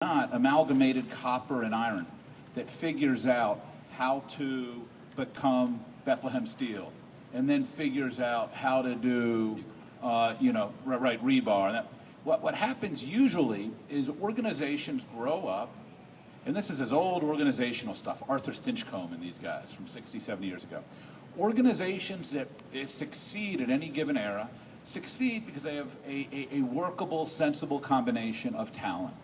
not amalgamated copper and iron that figures out how to become Bethlehem Steel, and then figures out how to do, rebar. And that, what happens usually is organizations grow up, and this is as old organizational stuff, Arthur Stinchcomb and these guys from 60, 70 years ago. Organizations that succeed at any given era succeed because they have a workable, sensible combination of talent.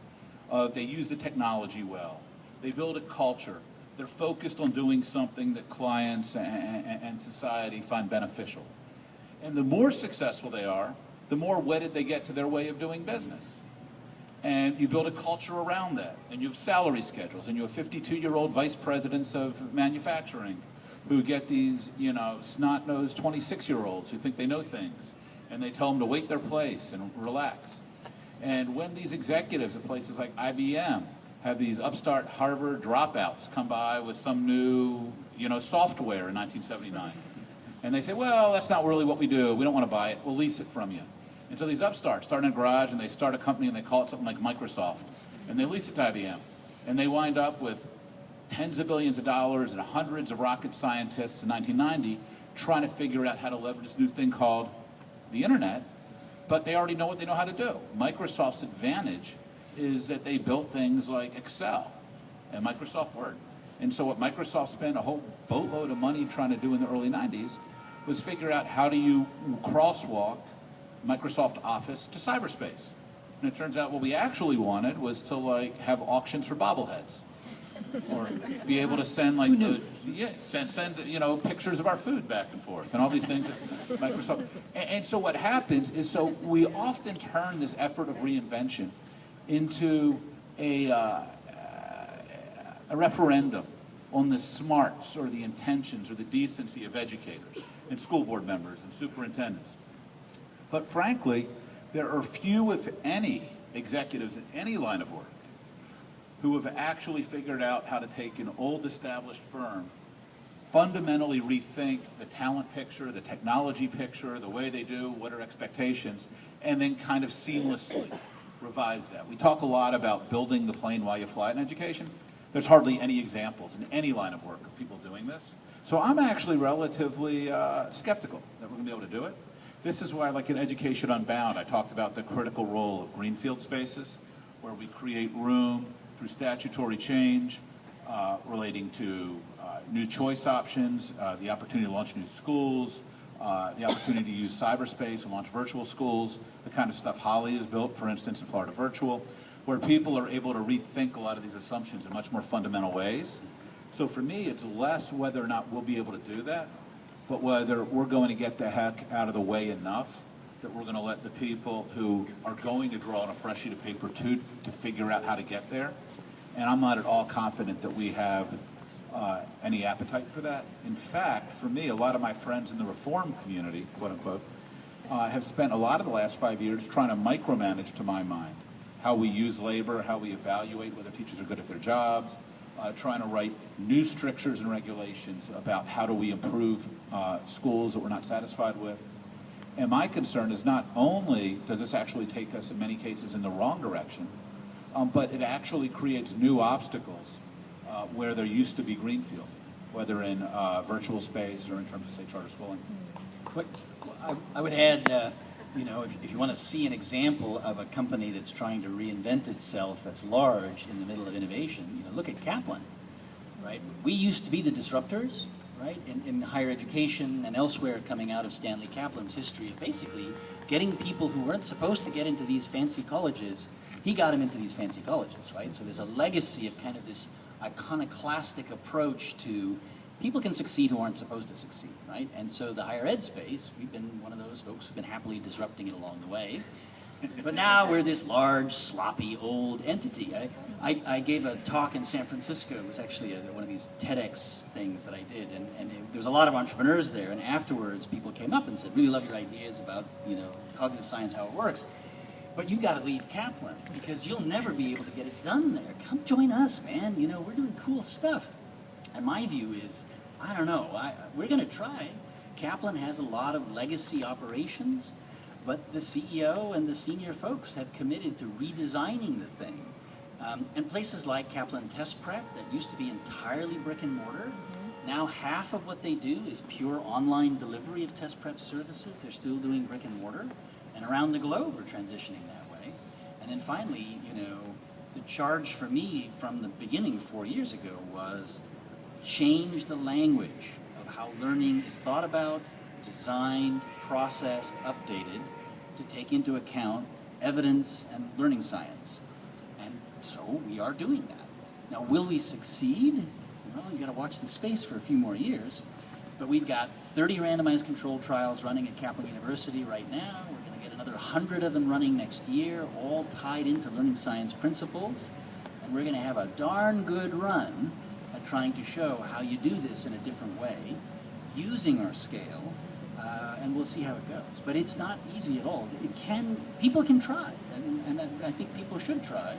They use the technology well. They build a culture. They're focused on doing something that clients and society find beneficial. And the more successful they are, the more wedded they get to their way of doing business. And you build a culture around that. And you have salary schedules. And you have 52-year-old vice presidents of manufacturing who get these, snot-nosed 26-year-olds who think they know things. And they tell them to wait their place and relax. And when these executives at places like IBM have these upstart Harvard dropouts come by with some new, software in 1979, and they say, well, that's not really what we do. We don't want to buy it. We'll lease it from you. And so these upstarts start in a garage and they start a company and they call it something like Microsoft, and they lease it to IBM. And they wind up with tens of billions of dollars and hundreds of rocket scientists in 1990 trying to figure out how to leverage this new thing called the internet, but they already know what they know how to do. Microsoft's advantage is that they built things like Excel and Microsoft Word. And so what Microsoft spent a whole boatload of money trying to do in the early 90s was figure out how do you crosswalk Microsoft Office to cyberspace. And it turns out what we actually wanted was to have auctions for bobbleheads. Or be able to send send pictures of our food back and forth and all these things that Microsoft. And so what happens is, so we often turn this effort of reinvention into a referendum on the smarts or the intentions or the decency of educators and school board members and superintendents. But frankly, there are few, if any, executives in any line of work who have actually figured out how to take an old established firm, fundamentally rethink the talent picture, the technology picture, the way they do, what are expectations, and then kind of seamlessly revise that. We talk a lot about building the plane while you fly it in education. There's hardly any examples in any line of work of people doing this. So I'm actually relatively skeptical that we're going to be able to do it. This is why, like in Education Unbound, I talked about the critical role of greenfield spaces, where we create room through statutory change relating to new choice options, the opportunity to launch new schools, the opportunity to use cyberspace and launch virtual schools, the kind of stuff Holly has built, for instance, in Florida Virtual, where people are able to rethink a lot of these assumptions in much more fundamental ways. So for me, it's less whether or not we'll be able to do that, but whether we're going to get the heck out of the way enough that we're going to let the people who are going to draw on a fresh sheet of paper to figure out how to get there. And I'm not at all confident that we have any appetite for that. In fact, for me, a lot of my friends in the reform community, quote unquote, have spent a lot of the last 5 years trying to micromanage, to my mind, how we use labor, how we evaluate whether teachers are good at their jobs, trying to write new strictures and regulations about how do we improve schools that we're not satisfied with. And my concern is not only does this actually take us in many cases in the wrong direction, but it actually creates new obstacles where there used to be greenfield, whether in virtual space or in terms of, say, charter schooling. What I would add, if you want to see an example of a company that's trying to reinvent itself that's large in the middle of innovation, look at Kaplan, right? We used to be the disruptors, right, in higher education and elsewhere, coming out of Stanley Kaplan's history of basically getting people who weren't supposed to get into these fancy colleges, he got them into these fancy colleges, right? So there's a legacy of kind of this iconoclastic approach to people can succeed who aren't supposed to succeed, right? And so the higher ed space, we've been one of those folks who've been happily disrupting it along the way. But now we're this large, sloppy, old entity. I gave a talk in San Francisco. It was actually one of these TEDx things that I did, and there was a lot of entrepreneurs there. And afterwards, people came up and said, "Really love your ideas about cognitive science, how it works, but you got to leave Kaplan because you'll never be able to get it done there. Come join us, man. We're doing cool stuff." And my view is, I don't know. We're going to try. Kaplan has a lot of legacy operations. But the CEO and the senior folks have committed to redesigning the thing And places like Kaplan Test Prep that used to be entirely brick and mortar, now half of what they do is pure online delivery of test prep services. They're still doing brick and mortar. And around the globe, we're transitioning that way. And then finally, the charge for me from the beginning 4 years ago was change the language of how learning is thought about, designed, processed, updated to take into account evidence and learning science. And so we are doing that. Now, will we succeed? Well, you got to watch the space for a few more years. But we've got 30 randomized controlled trials running at Kaplan University right now. We're going to get another 100 of them running next year, all tied into learning science principles. And we're going to have a darn good run at trying to show how you do this in a different way, using our scale, and we'll see how it goes. But it's not easy at all. People can try, and I think people should try,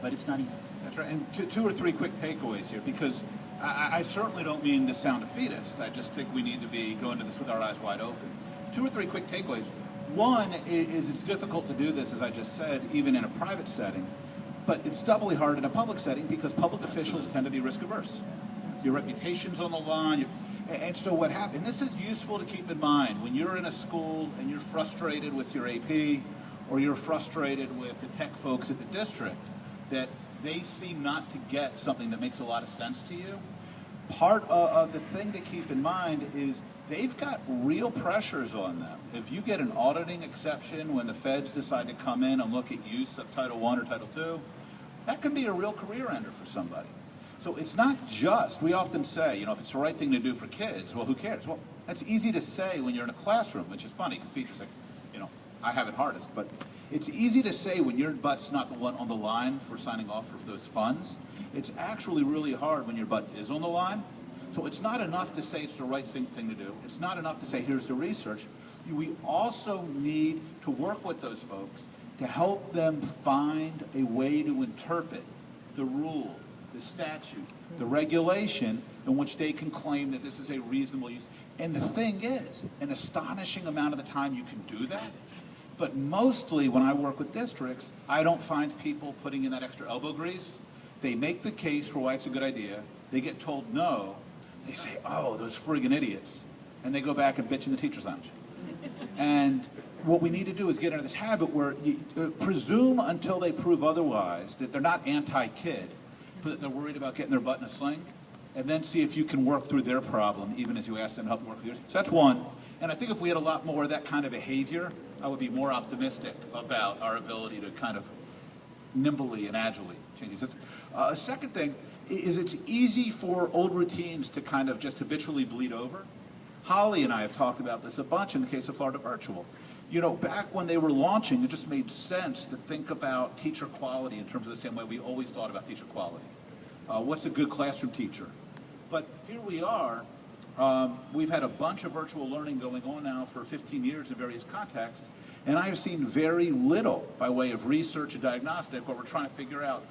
but it's not easy. That's right. And two or three quick takeaways here, because I certainly don't mean to sound defeatist. I just think we need to be going to this with our eyes wide open. Two or three quick takeaways. One is it's difficult to do this, as I just said, even in a private setting, but it's doubly hard in a public setting because public officials tend to be risk averse. Your reputation's on the line. And so what happened, and this is useful to keep in mind, when you're in a school and you're frustrated with your AP or you're frustrated with the tech folks at the district, that they seem not to get something that makes a lot of sense to you. Part of the thing to keep in mind is they've got real pressures on them. If you get an auditing exception when the feds decide to come in and look at use of Title I or Title II, that can be a real career ender for somebody. So it's not just, we often say, if it's the right thing to do for kids, well, who cares? Well, that's easy to say when you're in a classroom, which is funny because teachers say, I have it hardest. But it's easy to say when your butt's not the one on the line for signing off for those funds. It's actually really hard when your butt is on the line. So it's not enough to say it's the right thing to do. It's not enough to say, here's the research. We also need to work with those folks to help them find a way to interpret the rule, the statute, the regulation in which they can claim that this is a reasonable use. And the thing is, an astonishing amount of the time you can do that. But mostly when I work with districts, I don't find people putting in that extra elbow grease. They make the case for why it's a good idea. They get told no. They say, oh, those friggin' idiots. And they go back and bitch in the teacher's lounge. And what we need to do is get into this habit where you presume until they prove otherwise that they're not anti-kid, but that they're worried about getting their butt in a sling, and then see if you can work through their problem, even as you ask them to help work through yours. So that's one. And I think if we had a lot more of that kind of behavior, I would be more optimistic about our ability to kind of nimbly and agilely change these. A second thing is it's easy for old routines to kind of just habitually bleed over. Holly and I have talked about this a bunch in the case of Florida Virtual. Back when they were launching, it just made sense to think about teacher quality in terms of the same way we always thought about teacher quality. What's a good classroom teacher? But here we are. We've had a bunch of virtual learning going on now for 15 years in various contexts, and I have seen very little by way of research and diagnostic where we're trying to figure out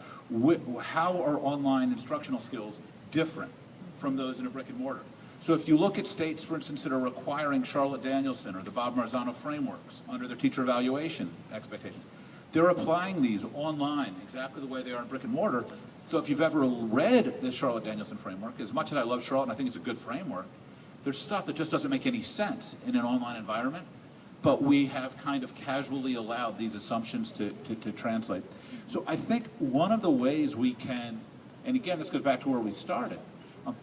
how are online instructional skills different from those in a brick and mortar. So if you look at states, for instance, that are requiring Charlotte Danielson or the Bob Marzano frameworks under their teacher evaluation expectations, they're applying these online exactly the way they are in brick and mortar. So if you've ever read the Charlotte Danielson framework, as much as I love Charlotte and I think it's a good framework, there's stuff that just doesn't make any sense in an online environment, but we have kind of casually allowed these assumptions to translate. So I think one of the ways we can, and again, this goes back to where we started,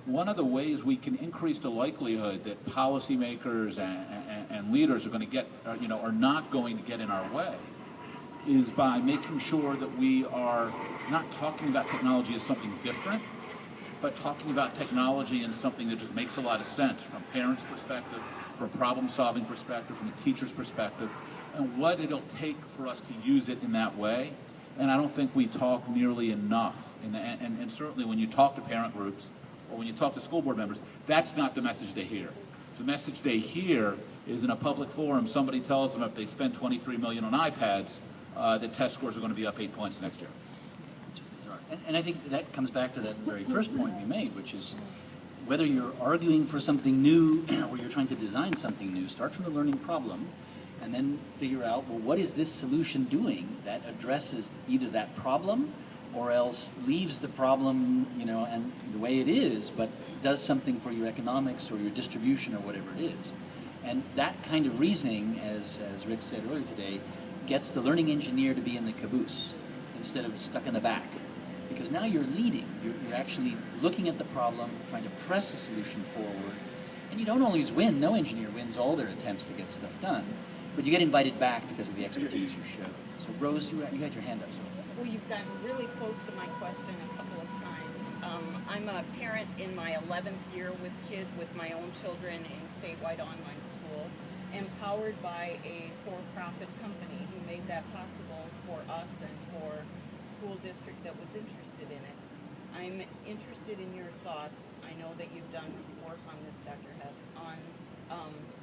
one of the ways we can increase the likelihood that policymakers and leaders are going to get, are not going to get in our way is by making sure that we are not talking about technology as something different, but talking about technology as something that just makes a lot of sense from parents' perspective, from a problem-solving perspective, from a teacher's perspective, and what it'll take for us to use it in that way. And I don't think we talk nearly enough. And certainly when you talk to parent groups or when you talk to school board members, that's not the message they hear. The message they hear is in a public forum, somebody tells them if they spend $23 million on iPads, that test scores are going to be up 8 points next year. Which is bizarre. And I think that comes back to that very first point we made, which is whether you're arguing for something new or you're trying to design something new, start from the learning problem and then figure out, well, what is this solution doing that addresses either that problem or else leaves the problem, and the way it is, but does something for your economics or your distribution or whatever it is. And that kind of reasoning, as Rick said earlier today, gets the learning engineer to be in the caboose instead of stuck in the back. Because now you're leading. You're actually looking at the problem, trying to press a solution forward. And you don't always win. No engineer wins all their attempts to get stuff done. But you get invited back because of the expertise you show. So Rose, you had your hand up. Well, you've gotten really close to my question a couple of times. I'm a parent in my 11th year with my own children in statewide online school, empowered by a for-profit company who made that possible for us and for a school district that was interested in it. I'm interested in your thoughts. I know that you've done work on this, Dr. Hess, on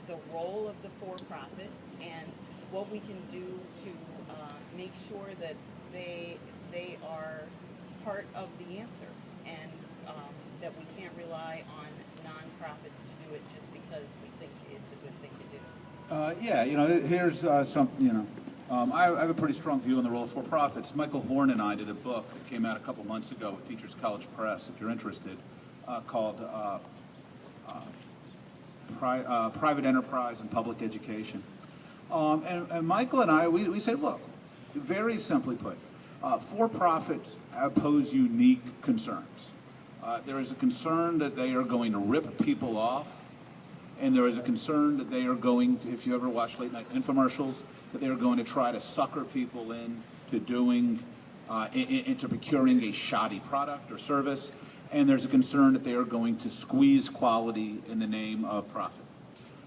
the role of the for-profit and what we can do to make sure that they are part of the answer, and that we can't rely on nonprofits to do it just because we think it's a good thing to do. Here's something, I have a pretty strong view on the role of for-profits. Michael Horn and I did a book that came out a couple months ago with Teachers College Press, if you're interested, called Private Enterprise and Public Education. And Michael and I, we said, look, very simply put, for-profits pose unique concerns. There is a concern that they are going to rip people off, and there is a concern that they are going to, if you ever watch late night infomercials, that they are going to try to sucker people into procuring a shoddy product or service, and there's a concern that they are going to squeeze quality in the name of profit.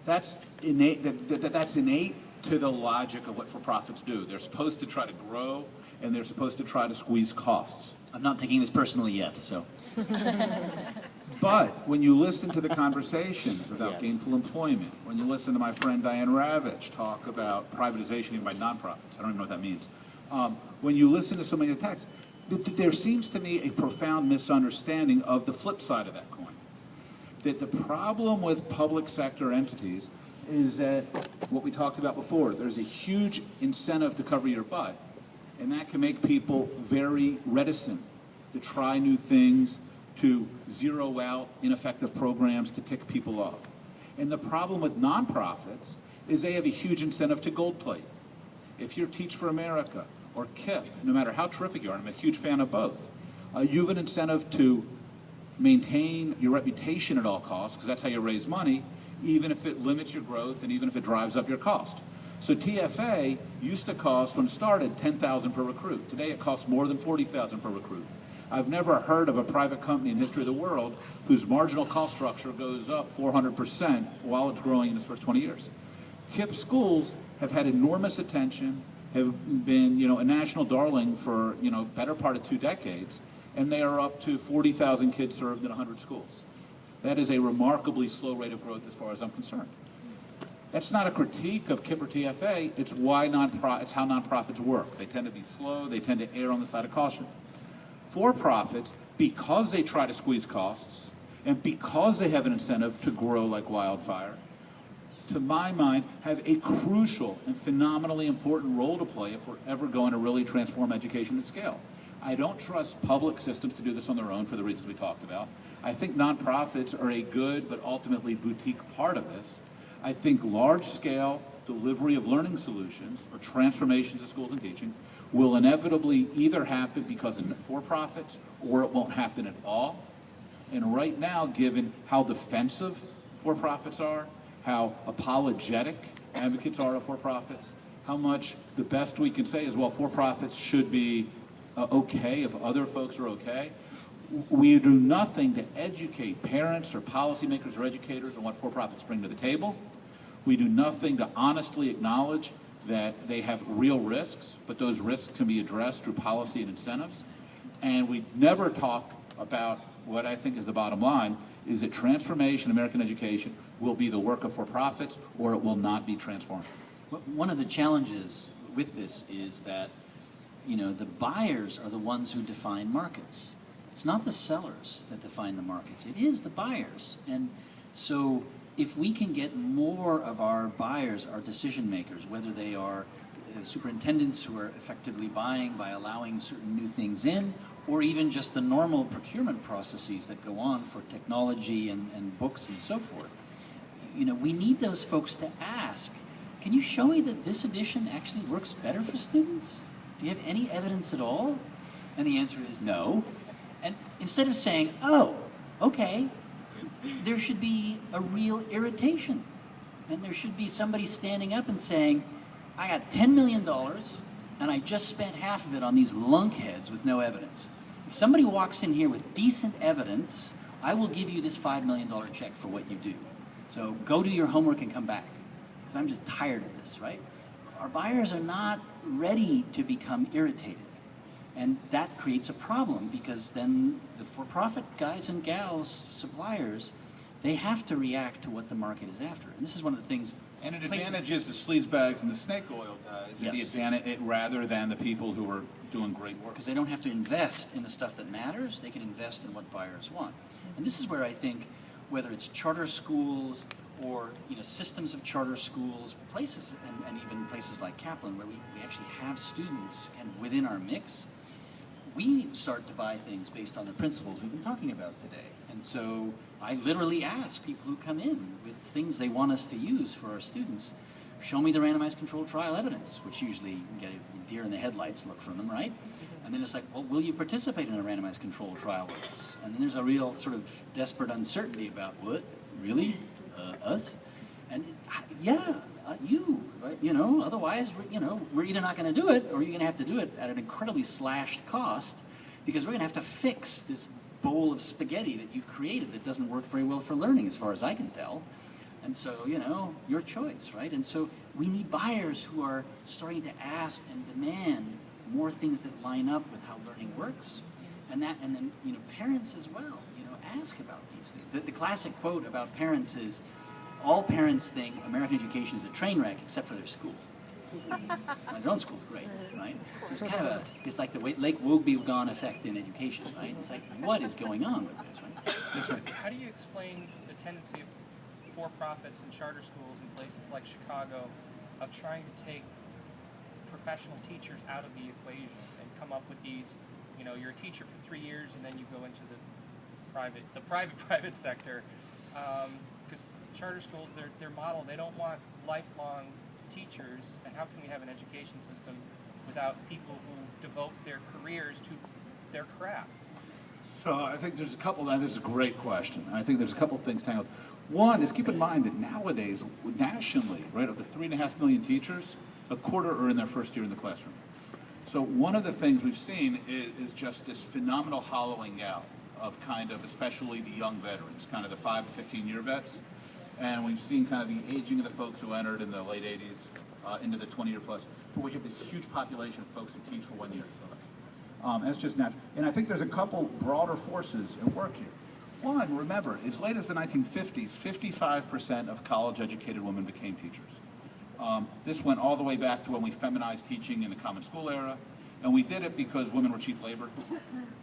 That's innate. That's innate to the logic of what for-profits do. They're supposed to try to grow, and they're supposed to try to squeeze costs. I'm not taking this personally yet, so. But when you listen to the conversations about gainful employment, when you listen to my friend Diane Ravitch talk about privatization even by nonprofits, I don't even know what that means. When you listen to so many attacks, there seems to me a profound misunderstanding of the flip side of that coin. That the problem with public sector entities is that what we talked about before, there's a huge incentive to cover your butt, and that can make people very reticent to try new things, to zero out ineffective programs to tick people off. And the problem with nonprofits is they have a huge incentive to gold plate. If you're Teach for America or KIP, no matter how terrific you are, and I'm a huge fan of both, you have an incentive to maintain your reputation at all costs, because that's how you raise money, even if it limits your growth and even if it drives up your cost. So TFA used to cost, when it started, $10,000 per recruit. Today it costs more than $40,000 per recruit. I've never heard of a private company in the history of the world whose marginal cost structure goes up 400% while it's growing in its first 20 years. KIP schools have had enormous attention, have been, a national darling for, better part of 2 decades, and they are up to 40,000 kids served in 100 schools. That is a remarkably slow rate of growth as far as I'm concerned. That's not a critique of KIP or TFA, it's it's how nonprofits work. They tend to be slow, they tend to err on the side of caution. For-profits, because they try to squeeze costs, and because they have an incentive to grow like wildfire, to my mind, have a crucial and phenomenally important role to play if we're ever going to really transform education at scale. I don't trust public systems to do this on their own for the reasons we talked about. I think nonprofits are a good but ultimately boutique part of this. I think large-scale delivery of learning solutions or transformations of schools and teaching will inevitably either happen because of for-profits or it won't happen at all. And right now, given how defensive for-profits are, how apologetic advocates are of for-profits, how much the best we can say is, well, for-profits should be okay if other folks are okay. We do nothing to educate parents or policymakers or educators on what for-profits bring to the table. We do nothing to honestly acknowledge that they have real risks, but those risks can be addressed through policy and incentives. And we never talk about what I think is the bottom line, is that transformation in American education will be the work of for-profits or it will not be transformed. One of the challenges with this is that, the buyers are the ones who define markets. It's not the sellers that define the markets. It is the buyers. And so if we can get more of our buyers, our decision makers, whether they are superintendents who are effectively buying by allowing certain new things in, or even just the normal procurement processes that go on for technology and books and so forth. We need those folks to ask, can you show me that this edition actually works better for students? Do you have any evidence at all? And the answer is no. And instead of saying, oh, okay, there should be a real irritation. And there should be somebody standing up and saying, I got $10 million and I just spent half of it on these lunkheads with no evidence. If somebody walks in here with decent evidence, I will give you this $5 million check for what you do. So go do your homework and come back, because I'm just tired of this, right? Our buyers are not ready to become irritated. And that creates a problem, because then the for-profit guys and gals, suppliers, they have to react to what the market is after. And this is one of the things... And an advantage is the sleaze bags and the snake oil guys, yes, the advantage, rather than the people who are doing great work. Because they don't have to invest in the stuff that matters, they can invest in what buyers want. And this is where I think, whether it's charter schools or systems of charter schools, places, and even places like Kaplan, where we actually have students kind of within our mix, we start to buy things based on the principles we've been talking about today. And so I literally ask people who come in with things they want us to use for our students, show me the randomized controlled trial evidence, which usually you get a deer in the headlights look from them, right? And then it's like, well, will you participate in a randomized controlled trial with us? And then there's a real sort of desperate uncertainty about, what? Really? Us? And you, right? Otherwise, we're either not going to do it, or you're going to have to do it at an incredibly slashed cost, because we're going to have to fix this bowl of spaghetti that you've created that doesn't work very well for learning, as far as I can tell. And so, your choice, right? And so we need buyers who are starting to ask and demand more things that line up with how learning works. And then parents as well, ask about these things. The classic quote about parents is, all parents think American education is a train wreck except for their school. Their own school's great, right? So it's kind of it's like the Lake Wobegon effect in education, right? It's like, what is going on with this, right? Yes, sir. How do you explain the tendency of for-profits and charter schools in places like Chicago of trying to take professional teachers out of the equation and come up with these, you're a teacher for 3 years and then you go into the private sector, because charter schools, their model, they don't want lifelong teachers, and how can we have an education system without people who devote their careers to their craft? So I think there's a couple, this is a great question. I think there's a couple of things tangled. One is, keep in mind that nowadays, nationally, right, of the 3.5 million teachers, a quarter are in their first year in the classroom. So one of the things we've seen is just this phenomenal hollowing out of kind of, especially the young veterans, kind of the 5 to 15-year vets. And we've seen kind of the aging of the folks who entered in the late 80s into the 20-year plus. But we have this huge population of folks who teach for 1 year. That's just natural. And I think there's a couple broader forces at work here. One, remember, as late as the 1950s, 55% of college-educated women became teachers. This went all the way back to when we feminized teaching in the Common School era. And we did it because women were cheap labor,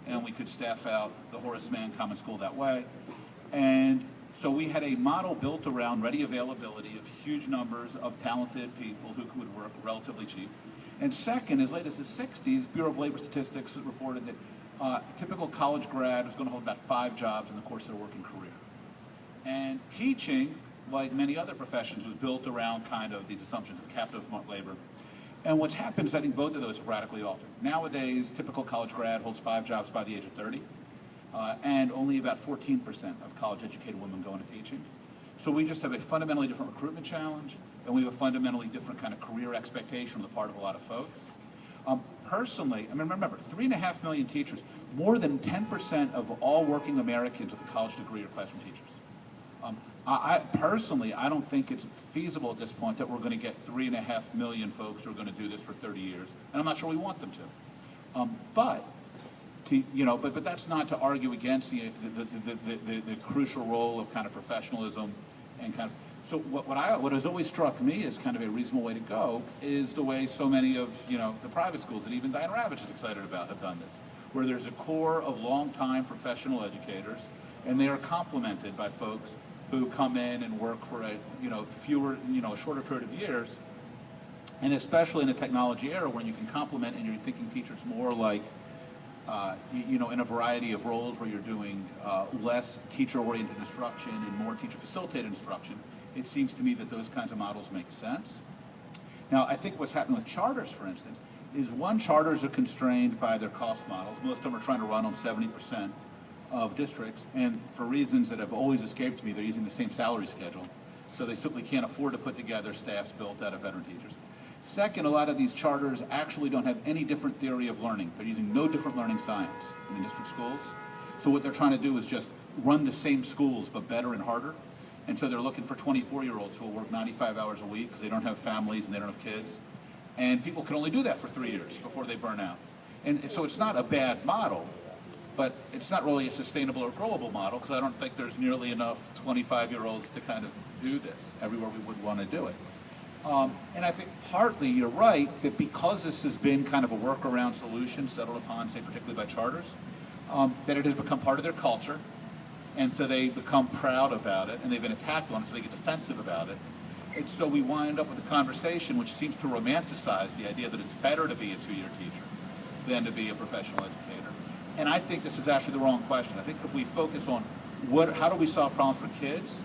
and we could staff out the Horace Mann Common School that way. And so we had a model built around ready availability of huge numbers of talented people who would work relatively cheap. And second, as late as the 60s, Bureau of Labor Statistics reported that a typical college grad was going to hold about 5 jobs in the course of their working career. And teaching, like many other professions, was built around kind of these assumptions of captive labor. And what's happened is I think both of those have radically altered. Nowadays, typical college grad holds 5 jobs by the age of 30, and only about 14% of college-educated women go into teaching. So we just have a fundamentally different recruitment challenge, and we have a fundamentally different kind of career expectation on the part of a lot of folks. Personally, remember, 3.5 million teachers, more than 10% of all working Americans with a college degree are classroom teachers. I personally don't think it's feasible at this point that we're going to get 3.5 million folks who are going to do this for 30 years, and I'm not sure we want them to. But that's not to argue against the crucial role of kind of professionalism and kind of. So what has always struck me as kind of a reasonable way to go is the way so many of the private schools that even Diane Ravitch is excited about have done this, where there's a core of long-time professional educators, and they are complemented by folks who come in and work for a a shorter period of years, and especially in a technology era where you can complement and you're thinking teachers more like in a variety of roles where you're doing less teacher-oriented instruction and more teacher-facilitated instruction. It seems to me that those kinds of models make sense. Now, I think what's happening with charters, for instance, is one, charters are constrained by their cost models. Most of them are trying to run on 70% of districts, and for reasons that have always escaped me, they're using the same salary schedule, so they simply can't afford to put together staffs built out of veteran teachers. Second, a lot of these charters actually don't have any different theory of learning. They're using no different learning science in the district schools. So what they're trying to do is just run the same schools, but better and harder. And so they're looking for 24-year-olds who will work 95 hours a week because they don't have families and they don't have kids. And people can only do that for 3 years before they burn out. And so it's not a bad model, but it's not really a sustainable or growable model because I don't think there's nearly enough 25-year-olds to kind of do this everywhere we would want to do it. And I think partly you're right that because this has been kind of a workaround solution settled upon, say, particularly by charters, that it has become part of their culture. And so they become proud about it, and they've been attacked on it, so they get defensive about it. And so we wind up with a conversation which seems to romanticize the idea that it's better to be a 2-year teacher than to be a professional educator. And I think this is actually the wrong question. I think if we focus on how do we solve problems for kids,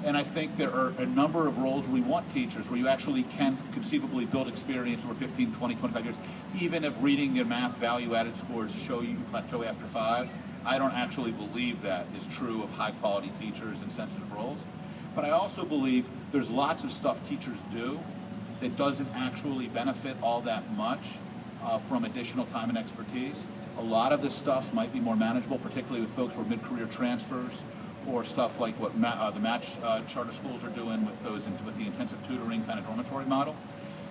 and I think there are a number of roles where we want teachers where you actually can conceivably build experience over 15, 20, 25 years, even if reading and math value-added scores show you plateau after 5. I don't actually believe that is true of high-quality teachers in sensitive roles. But I also believe there's lots of stuff teachers do that doesn't actually benefit all that much from additional time and expertise. A lot of this stuff might be more manageable, particularly with folks who are mid-career transfers, or stuff like what the match charter schools are doing with the intensive tutoring kind of dormitory model.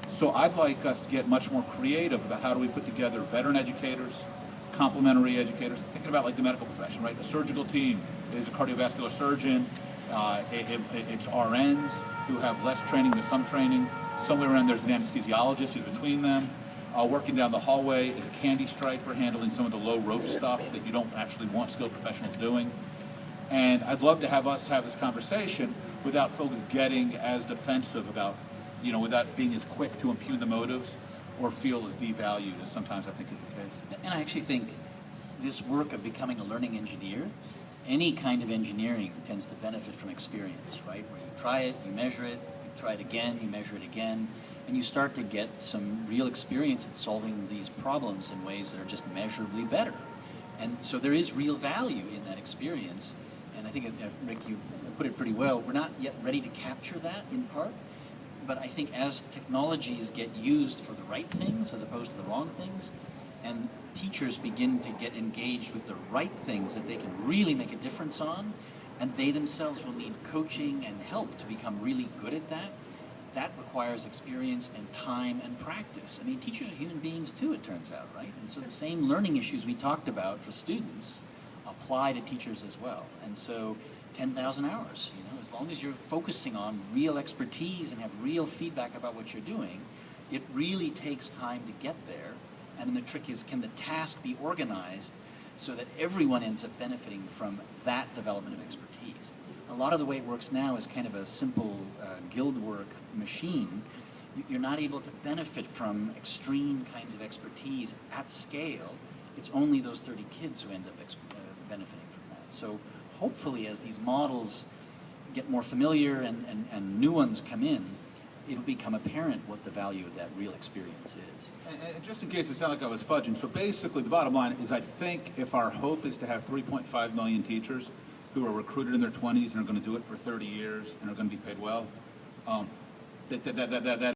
So I'd like us to get much more creative about how do we put together veteran educators, complementary educators, thinking about like the medical profession, right? A surgical team is a cardiovascular surgeon. It's RNs who have less training than some training. Somewhere around there's an anesthesiologist who's between them. Working down the hallway is a candy striper handling some of the low rope stuff that you don't actually want skilled professionals doing. And I'd love to have us have this conversation without folks getting as defensive about, without being as quick to impugn the motives or feel as devalued as sometimes I think is the case. And I actually think this work of becoming a learning engineer, any kind of engineering tends to benefit from experience, right? Where you try it, you measure it, you try it again, you measure it again, and you start to get some real experience at solving these problems in ways that are just measurably better. And so there is real value in that experience. And I think, Rick, you put it pretty well. We're not yet ready to capture that in part, but I think as technologies get used for the right things as opposed to the wrong things, and teachers begin to get engaged with the right things that they can really make a difference on, and they themselves will need coaching and help to become really good at that, that requires experience and time and practice. I mean, teachers are human beings too, it turns out, right? And so the same learning issues we talked about for students apply to teachers as well. And so 10,000 hours, as long as you're focusing on real expertise and have real feedback about what you're doing, it really takes time to get there. And then the trick is, can the task be organized so that everyone ends up benefiting from that development of expertise? A lot of the way it works now is kind of a simple guild work machine. You're not able to benefit from extreme kinds of expertise at scale. It's only those 30 kids who end up benefiting from that. So hopefully as these models get more familiar and new ones come in, it'll become apparent what the value of that real experience is. And just in case it sounded like I was fudging, so basically the bottom line is I think if our hope is to have 3.5 million teachers who are recruited in their 20s and are going to do it for 30 years and are going to be paid well, that